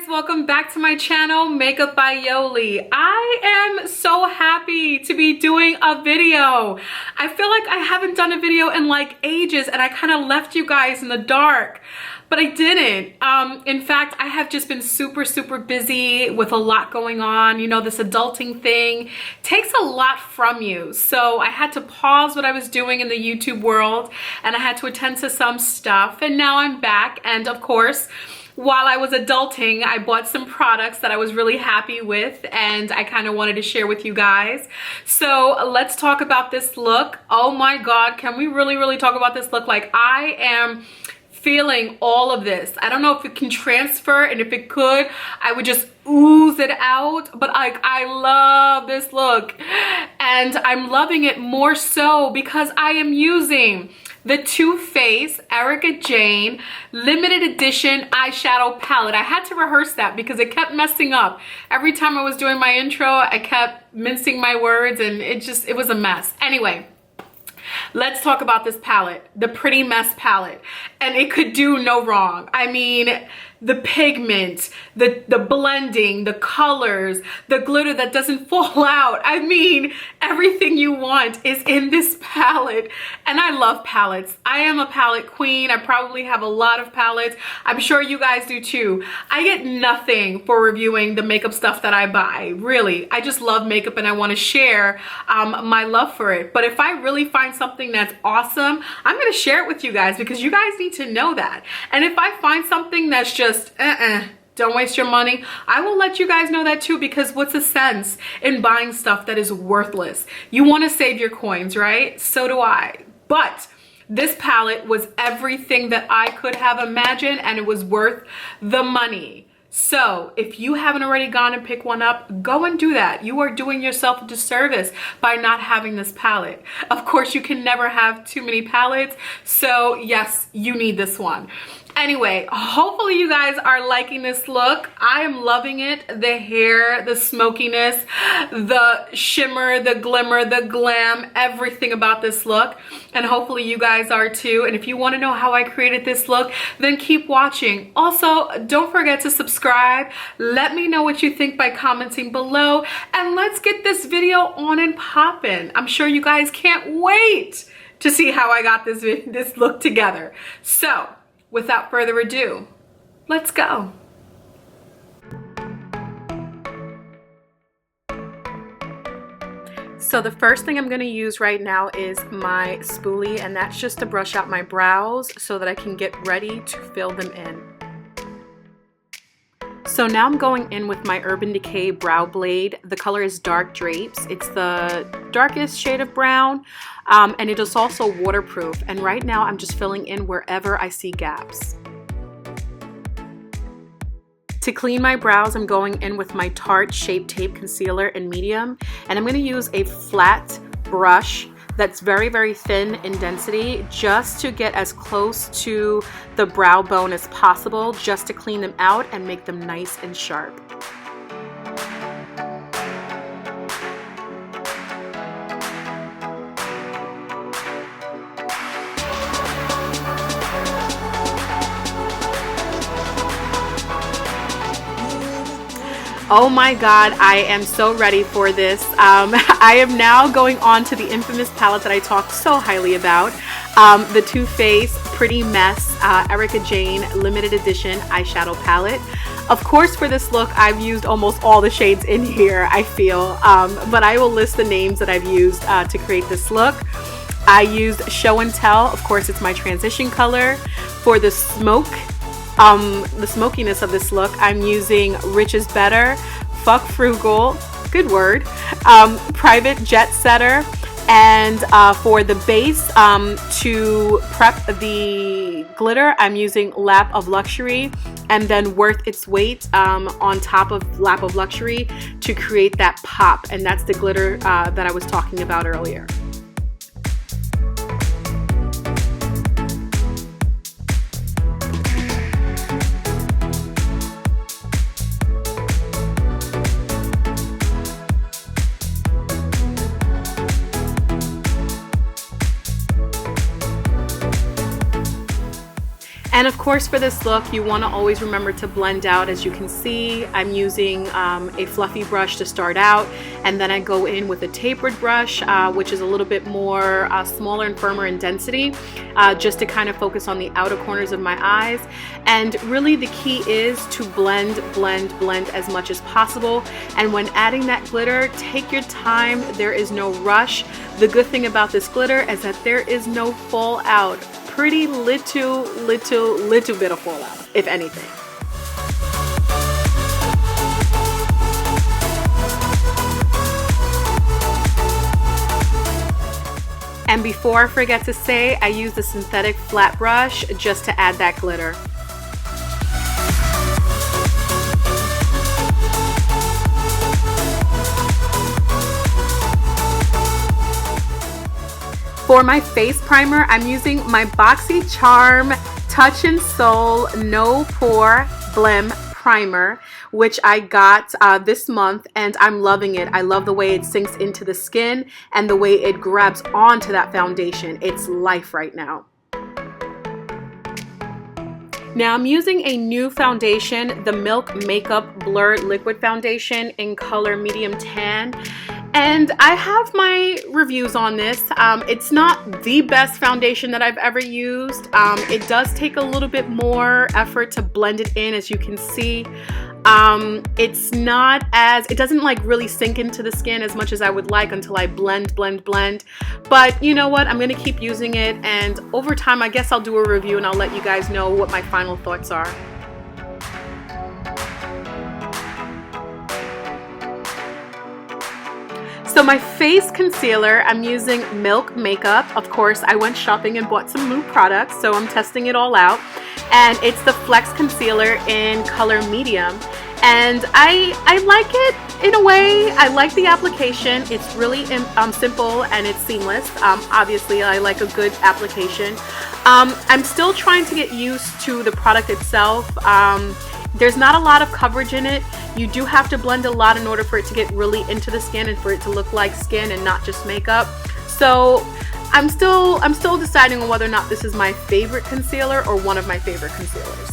welcome back to my channel, Makeup by Yoli. I am so happy to be doing a video. I feel like I haven't done a video in like ages and I kind of left you guys in the dark, but I didn't. In fact, I have just been super busy with a lot going on. You know, this adulting thing takes a lot from you. So I had to pause what I was doing in the YouTube world and I had to attend to some stuff, and now I'm back. And of course, while I was adulting, I bought some products that I was really happy with and I kind of wanted to share with you guys. So let's talk about this look. Oh my God, can we really talk about this look? Like, I am feeling all of this. I don't know if it can transfer, and if it could, I would just ooze it out. But like, I love this look and I'm loving it more so because I am using the Too Faced Erika Jayne limited edition eyeshadow palette. I had to rehearse that because it kept messing up. Every time I was doing my intro, I kept mincing my words and it was a mess. Anyway, let's talk about this palette, the Pretty Mess palette. And it could do no wrong. I mean, the pigment, the blending, the colors, the glitter that doesn't fall out. I mean, everything you want is in this palette. And I love palettes. I am a palette queen. I probably have a lot of palettes. I'm sure you guys do too. I get nothing for reviewing the makeup stuff that I buy. Really, I just love makeup and I want to share my love for it. But if I really find something that's awesome, I'm going to share it with you guys because you guys need to know that. And if I find something that's just don't waste your money, I will let you guys know that too, because what's the sense in buying stuff that is worthless? You want to save your coins, right? So do I. But this palette was everything that I could have imagined and it was worth the money. So if you haven't already gone and picked one up, go and do that. You are doing yourself a disservice by not having this palette. Of course, you can never have too many palettes. So yes, you need this one. Anyway, hopefully you guys are liking this look. I am loving it. The hair, the smokiness, the shimmer, the glimmer, the glam, everything about this look. And hopefully you guys are too. And if you want to know how I created this look, then keep watching. Also, don't forget to subscribe. Let me know what you think by commenting below. And let's get this video on and popping. I'm sure you guys can't wait to see how I got this look together. So, without further ado, let's go. So the first thing I'm going to use right now is my spoolie, and that's just to brush out my brows so that I can get ready to fill them in. So now I'm going in with my Urban Decay Brow Blade. The color is Dark Drapes. It's the darkest shade of brown, and it is also waterproof. And right now I'm just filling in wherever I see gaps. To clean my brows, I'm going in with my Tarte Shape Tape Concealer in medium, and I'm going to use a flat brush that's very thin in density, just to get as close to the brow bone as possible, just to clean them out and make them nice and sharp. Oh my God, I am so ready for this. I am now going on to the infamous palette that I talked so highly about, the Too Faced Pretty Mess Erika Jayne limited edition eyeshadow palette. Of course, for this look, I've used almost all the shades in here, I feel, but I will list the names that I've used to create this look. I used Show and Tell. Of course, it's my transition color. For the smokiness of this look, I'm using Rich is Better, Fuck Frugal, good word, Private Jet Setter, and for the base, to prep the glitter, I'm using Lap of Luxury, and then Worth Its Weight on top of Lap of Luxury to create that pop, and that's the glitter that I was talking about earlier. And of course for this look, you want to always remember to blend out. As you can see, I'm using a fluffy brush to start out, and then I go in with a tapered brush, which is a little bit more smaller and firmer in density, just to kind of focus on the outer corners of my eyes. And really the key is to blend as much as possible. And when adding that glitter, take your time. There is no rush. The good thing about this glitter is that there is no fallout. Pretty little bit of fallout, if anything. And before I forget to say, I use the synthetic flat brush just to add that glitter. For my face primer, I'm using my BoxyCharm Touch and Soul No Pore Blem primer, which I got this month, and I'm loving it. I love the way it sinks into the skin and the way it grabs onto that foundation. It's life right now. Now I'm using a new foundation, the Milk Makeup Blur Liquid Foundation in color medium tan. And I have my reviews on this. It's not the best foundation that I've ever used. It does take a little bit more effort to blend it in, as you can see. It doesn't like really sink into the skin as much as I would like until I blend. But you know what? I'm going to keep using it, and over time I guess I'll do a review and I'll let you guys know what my final thoughts are. So my face concealer, I'm using Milk Makeup. Of course, I went shopping and bought some new products, so I'm testing it all out. And it's the Flex Concealer in color medium. And I like it in a way. I like the application. It's really simple and it's seamless. Obviously, I like a good application. I'm still trying to get used to the product itself. There's not a lot of coverage in it. You do have to blend a lot in order for it to get really into the skin and for it to look like skin and not just makeup. So I'm still deciding on whether or not this is my favorite concealer or one of my favorite concealers.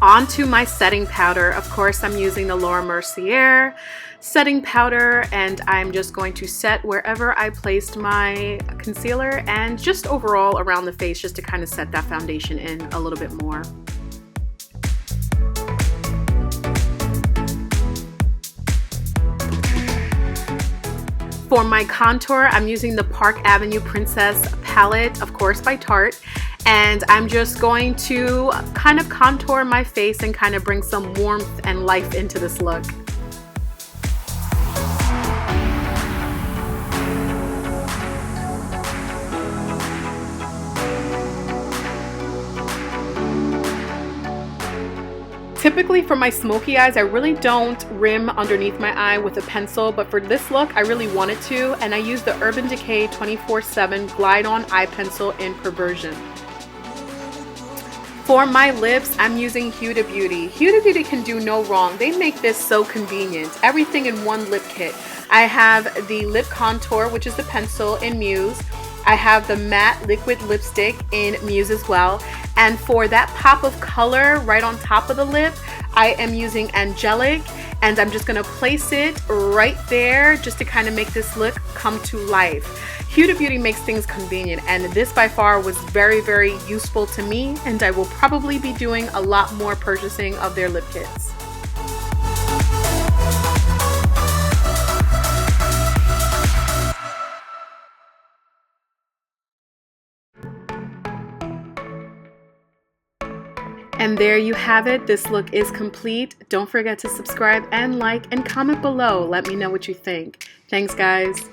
Onto my setting powder. Of course, I'm using the Laura Mercier setting powder, and I'm just going to set wherever I placed my concealer and just overall around the face, just to kind of set that foundation in a little bit more. For my contour, I'm using the Park Avenue Princess palette, of course by Tarte. And I'm just going to kind of contour my face and kind of bring some warmth and life into this look. Typically for my smoky eyes, I really don't rim underneath my eye with a pencil, but for this look, I really wanted to, and I use the Urban Decay 24/7 Glide On Eye Pencil in Perversion. For my lips, I'm using Huda Beauty. Huda Beauty can do no wrong. They make this so convenient. Everything in one lip kit. I have the lip contour, which is the pencil in Muse. I have the matte liquid lipstick in Muse as well. And for that pop of color right on top of the lip, I am using Angelic, and I'm just gonna place it right there just to kind of make this look come to life. Huda Beauty makes things convenient, and this by far was very, very useful to me, and I will probably be doing a lot more purchasing of their lip kits. And there you have it. This look is complete. Don't forget to subscribe and like and comment below. Let me know what you think. Thanks, guys.